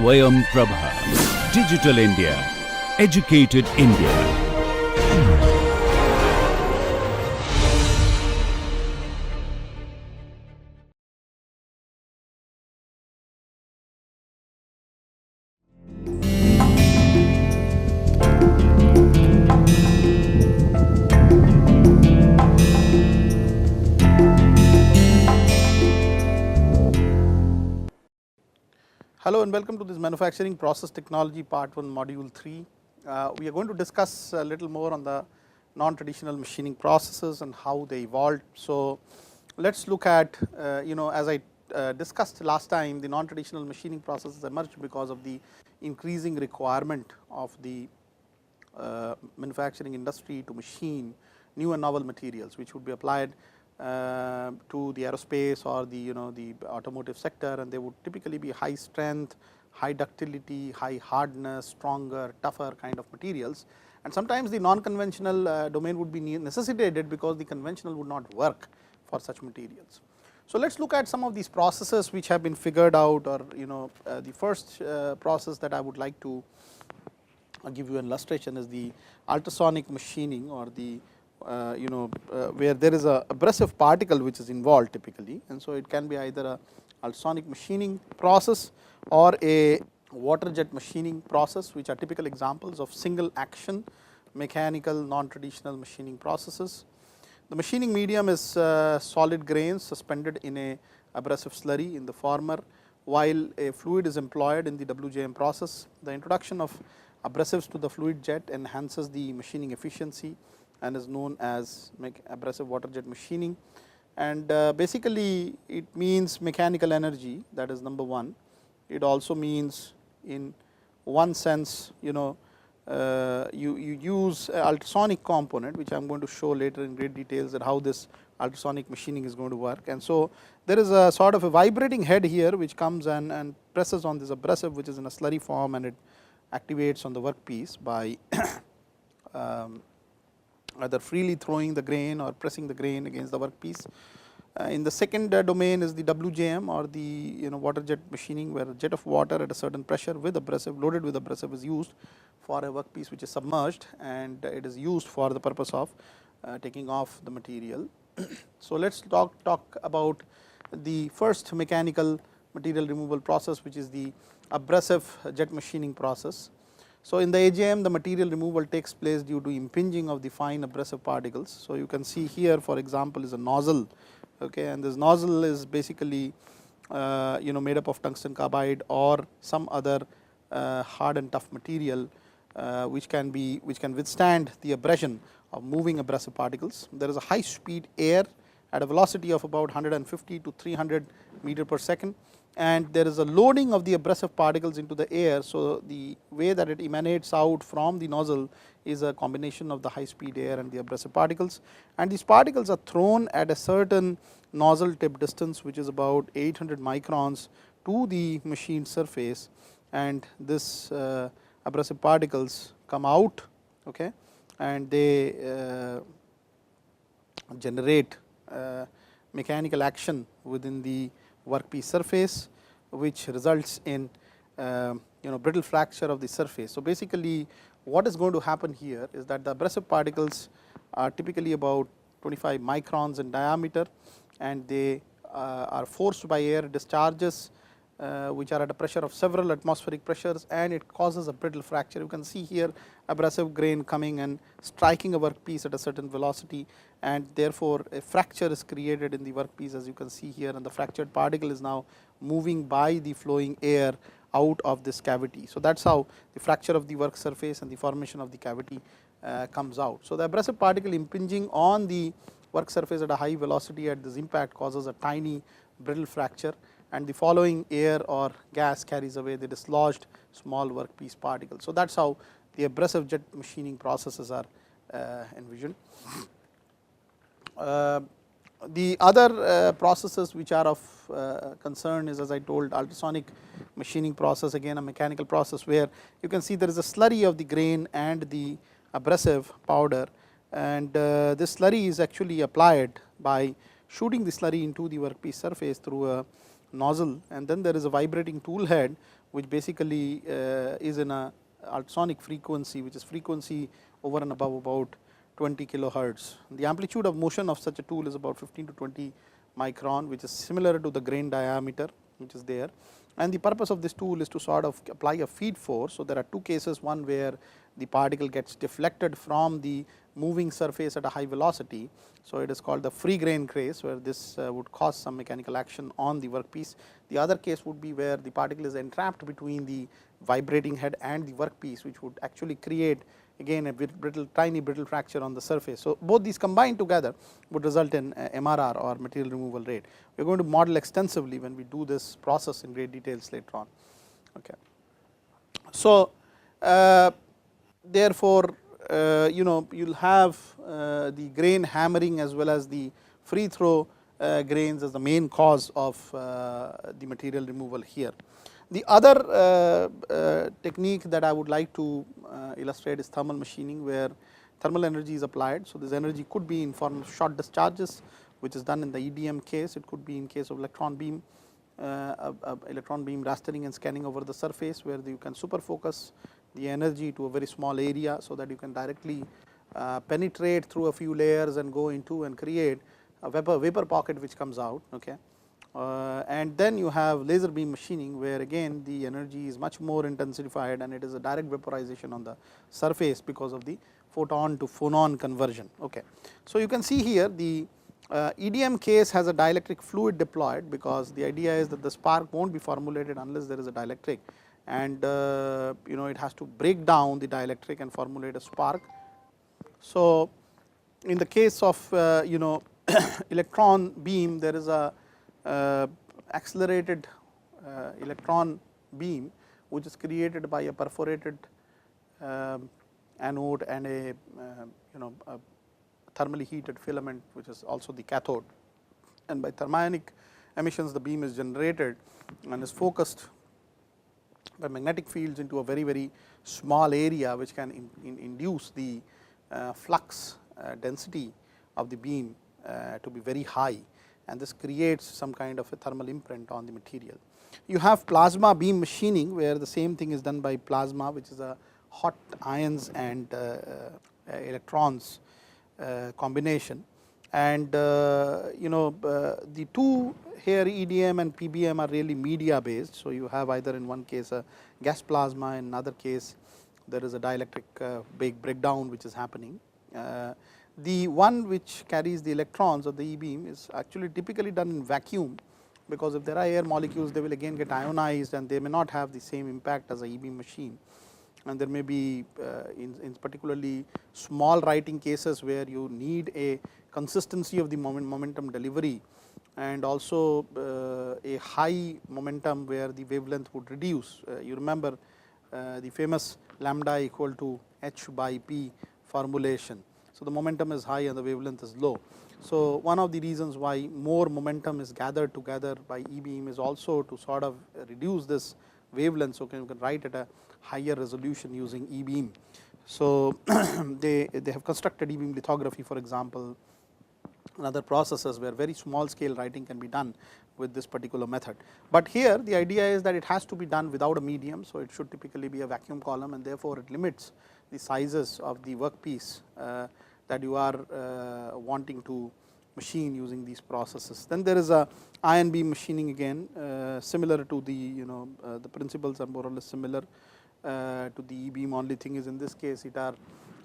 Swayam Prabha. Digital India. Educated India. Hello and welcome to this manufacturing process technology part 1 module 3. We are going to discuss a little more on the non-traditional machining processes and how they evolved. So let us look at as I discussed last time, the non-traditional machining processes emerged because of the increasing requirement of the manufacturing industry to machine new and novel materials which would be applied to the aerospace or the the automotive sector, and they would typically be high strength, high ductility, high hardness, stronger, tougher kind of materials, and sometimes the non-conventional domain would be necessitated because the conventional would not work for such materials. So let us look at some of these processes which have been figured out, or the first process that I would like to give you an illustration is the ultrasonic machining, or the where there is a abrasive particle which is involved typically, and so it can be either a ultrasonic machining process or a water jet machining process, which are typical examples of single action mechanical non-traditional machining processes. The machining medium is solid grains suspended in a abrasive slurry in the former, while a fluid is employed in the WJM process. The introduction of abrasives to the fluid jet enhances the machining efficiency and is known as abrasive water jet machining, and basically it means mechanical energy, that is number one. It also means, in one sense, you use ultrasonic component, which I am going to show later in great details, that how this ultrasonic machining is going to work. And so there is a sort of a vibrating head here which comes and presses on this abrasive, which is in a slurry form, and it activates on the workpiece by either freely throwing the grain or pressing the grain against the workpiece. In the second domain is the WJM, or the water jet machining, where a jet of water at a certain pressure with abrasive, loaded with abrasive, is used for a workpiece which is submerged, and it is used for the purpose of taking off the material. So let us talk about the first mechanical material removal process, which is the abrasive jet machining process. So in the AJM, the material removal takes place due to impinging of the fine abrasive particles. So you can see here, for example, is a nozzle, okay, and this nozzle is basically made up of tungsten carbide or some other hard and tough material which can withstand the abrasion of moving abrasive particles. There is a high speed air at a velocity of about 150 to 300 meter per second, and there is a loading of the abrasive particles into the air. So the way that it emanates out from the nozzle is a combination of the high speed air and the abrasive particles, and these particles are thrown at a certain nozzle tip distance, which is about 800 microns to the machined surface, and this abrasive particles come out, okay, and they generate mechanical action within the workpiece surface, which results in brittle fracture of the surface. So basically what is going to happen here is that the abrasive particles are typically about 25 microns in diameter, and they are forced by air discharges which are at a pressure of several atmospheric pressures, and it causes a brittle fracture. You can see here abrasive grain coming and striking a workpiece at a certain velocity, and therefore a fracture is created in the workpiece, as you can see here, and the fractured particle is now moving by the flowing air out of this cavity. So that is how the fracture of the work surface and the formation of the cavity comes out. So the abrasive particle impinging on the work surface at a high velocity at this impact causes a tiny brittle fracture, and the following air or gas carries away the dislodged small workpiece particles. So that is how the abrasive jet machining processes are envisioned. The other processes which are of concern is, as I told, ultrasonic machining process, again a mechanical process where you can see there is a slurry of the grain and the abrasive powder, and this slurry is actually applied by shooting the slurry into the workpiece surface through a nozzle, and then there is a vibrating tool head which basically is in a ultrasonic frequency, which is frequency over and above about 20 kilohertz. The amplitude of motion of such a tool is about 15 to 20 micron, which is similar to the grain diameter which is there. And the purpose of this tool is to sort of apply a feed force. So, there are two cases, one where the particle gets deflected from the moving surface at a high velocity. So, it is called the free grain case, where this would cause some mechanical action on the workpiece. The other case would be where the particle is entrapped between the vibrating head and the workpiece, which would actually create again a brittle, tiny brittle fracture on the surface. So, both these combined together would result in MRR, or material removal rate. We are going to model extensively when we do this process in great details later on. Okay. So, therefore, you will have the grain hammering as well as the free throw grains as the main cause of the material removal here. The other technique that I would like to illustrate is thermal machining, where thermal energy is applied. So, this energy could be in form of short discharges, which is done in the EDM case. It could be in case of electron beam rastering and scanning over the surface, where you can super focus the energy to a very small area, so that you can directly penetrate through a few layers and go into and create a vapor pocket which comes out. Okay. And then you have laser beam machining, where again the energy is much more intensified and it is a direct vaporization on the surface because of the photon to phonon conversion. Okay. So, you can see here the EDM case has a dielectric fluid deployed, because the idea is that the spark will not be formulated unless there is a dielectric, and it has to break down the dielectric and formulate a spark. So, in the case of electron beam, there is a accelerated electron beam which is created by a perforated anode and a thermally heated filament, which is also the cathode, and by thermionic emissions the beam is generated and is focused by magnetic fields into a very small area, which can induce the flux density of the beam to be very high, and this creates some kind of a thermal imprint on the material. You have plasma beam machining, where the same thing is done by plasma, which is a hot ions and electrons combination, and the two here, EDM and PBM, are really media based. So, you have either in one case a gas plasma, in another case there is a dielectric breakdown which is happening. The one which carries the electrons of the E beam is actually typically done in vacuum, because if there are air molecules, they will again get ionized and they may not have the same impact as a E beam machine. And there may be in particularly small writing cases where you need a consistency of the momentum delivery, and also a high momentum where the wavelength would reduce. You remember the famous lambda equal to h by p formulation. So, the momentum is high and the wavelength is low. So, one of the reasons why more momentum is gathered together by E beam is also to sort of reduce this wavelength. So, you can write at a higher resolution using E beam. So, they have constructed E beam lithography, for example, and other processes where very small scale writing can be done with this particular method. But here the idea is that it has to be done without a medium. So, it should typically be a vacuum column, and therefore, it limits the sizes of the workpiece that you are wanting to machine using these processes. Then there is a ion beam machining, again similar to the the principles are more or less similar to the E beam. Only thing is, in this case it are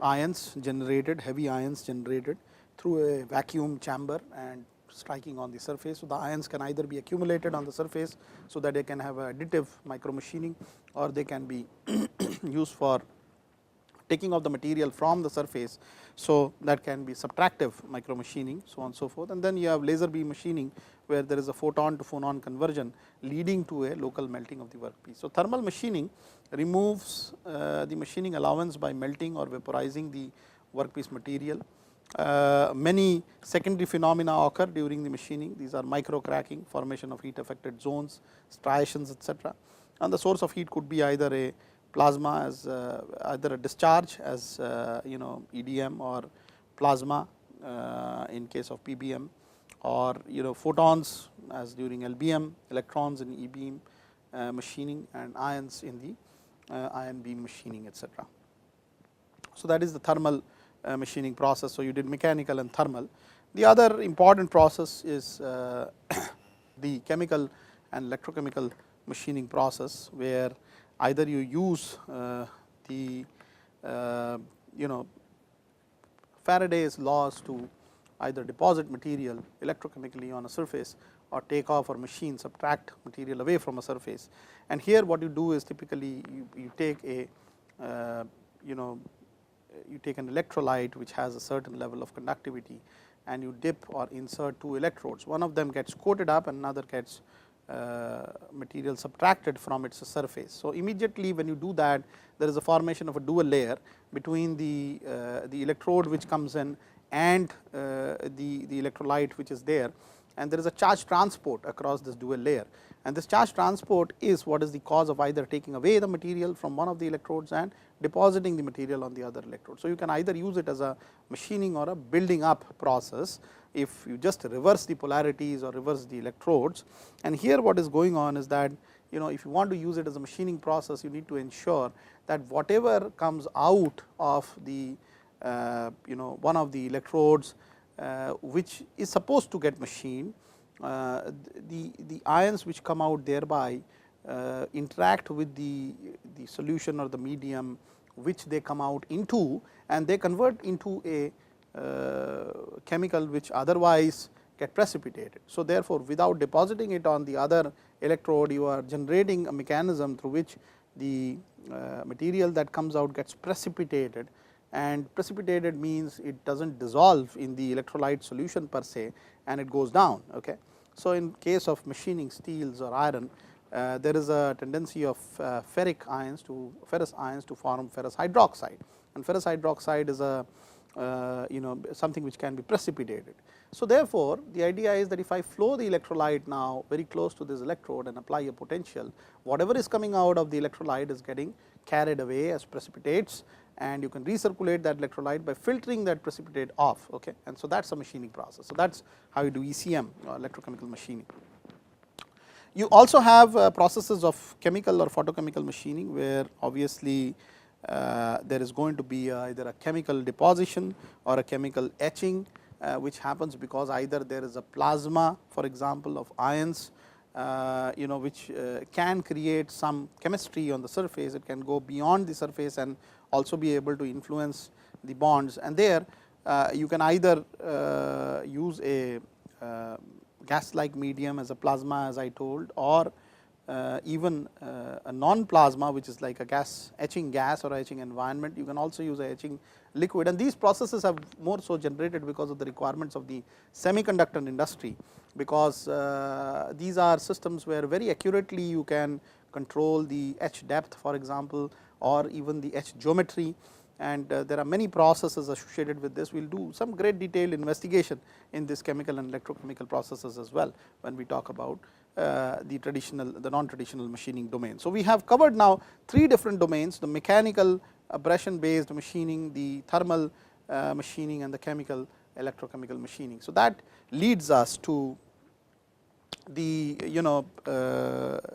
ions generated, heavy ions generated through a vacuum chamber and striking on the surface. So, the ions can either be accumulated on the surface, so that they can have additive micro machining, or they can be used for taking off the material from the surface. So, that can be subtractive micro machining, so on and so forth. And then you have laser beam machining, where there is a photon to phonon conversion leading to a local melting of the workpiece. So, thermal machining removes the machining allowance by melting or vaporizing the workpiece material. Many secondary phenomena occur during the machining. These are micro cracking, formation of heat affected zones, striations, etc. And the source of heat could be either a plasma as either a discharge as EDM, or plasma in case of PBM, or photons as during LBM, electrons in E beam, machining and ions in the ion beam machining, etc. So, that is the thermal machining process. So, you did mechanical and thermal. The other important process is the chemical and electrochemical machining process, where either you use the Faraday's laws to either deposit material electrochemically on a surface, or take off or machine, subtract material away from a surface. And here what you do is typically you take a you take an electrolyte which has a certain level of conductivity, and you dip or insert two electrodes. One of them gets coated up and another gets material subtracted from its surface. So, immediately when you do that, there is a formation of a dual layer between the electrode which comes in and the electrolyte which is there, and there is a charge transport across this dual layer, and this charge transport is what is the cause of either taking away the material from one of the electrodes and depositing the material on the other electrode. So, you can either use it as a machining or a building up process if you just reverse the polarities or reverse the electrodes. And here what is going on is that if you want to use it as a machining process, you need to ensure that whatever comes out of the one of the electrodes which is supposed to get machined, the ions which come out thereby interact with the solution or the medium which they come out into, and they convert into a chemical which otherwise get precipitated. So, therefore, without depositing it on the other electrode, you are generating a mechanism through which the material that comes out gets precipitated, and precipitated means it does not dissolve in the electrolyte solution per se, and it goes down. Okay. So, in case of machining steels or iron, there is a tendency of ferrous ions to form ferrous hydroxide, and ferrous hydroxide is a something which can be precipitated. So, therefore, the idea is that if I flow the electrolyte now very close to this electrode and apply a potential, whatever is coming out of the electrolyte is getting carried away as precipitates, and you can recirculate that electrolyte by filtering that precipitate off. Okay. And so, that is a machining process. So, that is how you do ECM, electrochemical machining. You also have processes of chemical or photochemical machining, where obviously there is going to be either a chemical deposition or a chemical etching, which happens because either there is a plasma, for example, of ions which can create some chemistry on the surface. It can go beyond the surface and also be able to influence the bonds, and there you can either use a gas like medium as a plasma, as I told, or even a non plasma, which is like a gas, etching gas or etching environment. You can also use a etching liquid, and these processes have more so generated because of the requirements of the semiconductor industry, because these are systems where very accurately you can control the etch depth, for example, or even the etch geometry, and there are many processes associated with this. We will do some great detailed investigation in this chemical and electrochemical processes as well, when we talk about the non-traditional machining domain. So, we have covered now 3 different domains: the mechanical abrasion based machining, the thermal machining, and the chemical electrochemical machining. So, that leads us to the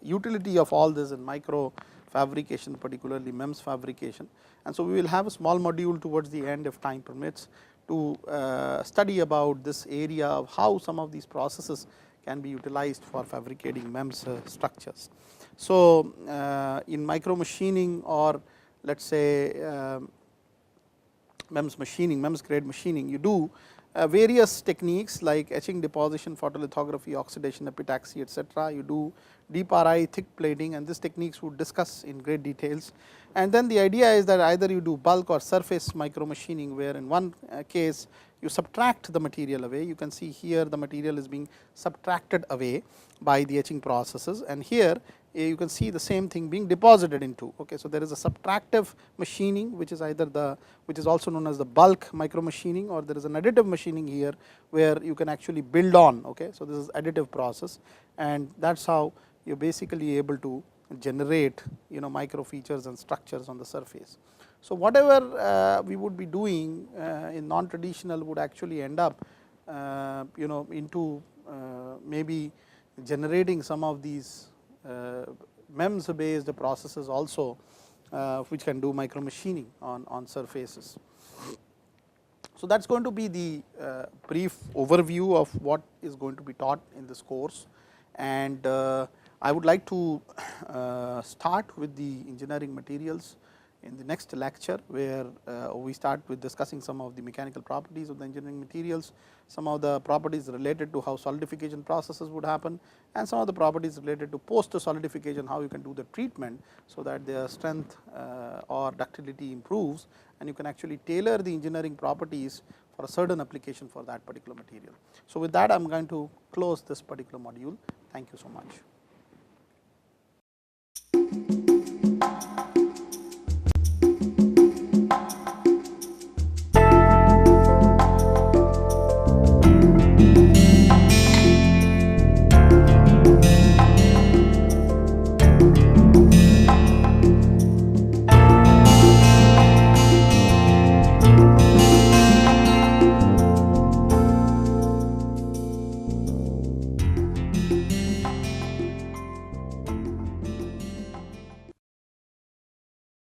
utility of all this in micro fabrication, particularly MEMS fabrication. And so, we will have a small module towards the end, if time permits, to study about this area of how some of these processes can be utilized for fabricating MEMS structures. So, in micro machining, or let us say MEMS machining, MEMS grade machining, you do various techniques like etching, deposition, photolithography, oxidation, epitaxy, etc. You do deep RI, thick plating, and these techniques we would discuss in great details. And then the idea is that either you do bulk or surface micro machining, where in one case you subtract the material away. You can see here the material is being subtracted away by the etching processes, and here you can see the same thing being deposited into. Okay. So, there is a subtractive machining, which is either which is also known as the bulk micro machining, or there is an additive machining here, where you can actually build on. Okay. So, this is additive process, and that is how you are basically able to generate micro features and structures on the surface. So, whatever we would be doing in non-traditional would actually end up into maybe generating some of these MEMS based processes also which can do micro machining on surfaces. So, that is going to be the brief overview of what is going to be taught in this course, and I would like to start with the engineering materials in the next lecture, where we start with discussing some of the mechanical properties of the engineering materials, some of the properties related to how solidification processes would happen, and some of the properties related to post solidification, how you can do the treatment, so that their strength or ductility improves, and you can actually tailor the engineering properties for a certain application for that particular material. So, with that I am going to close this particular module. Thank you so much.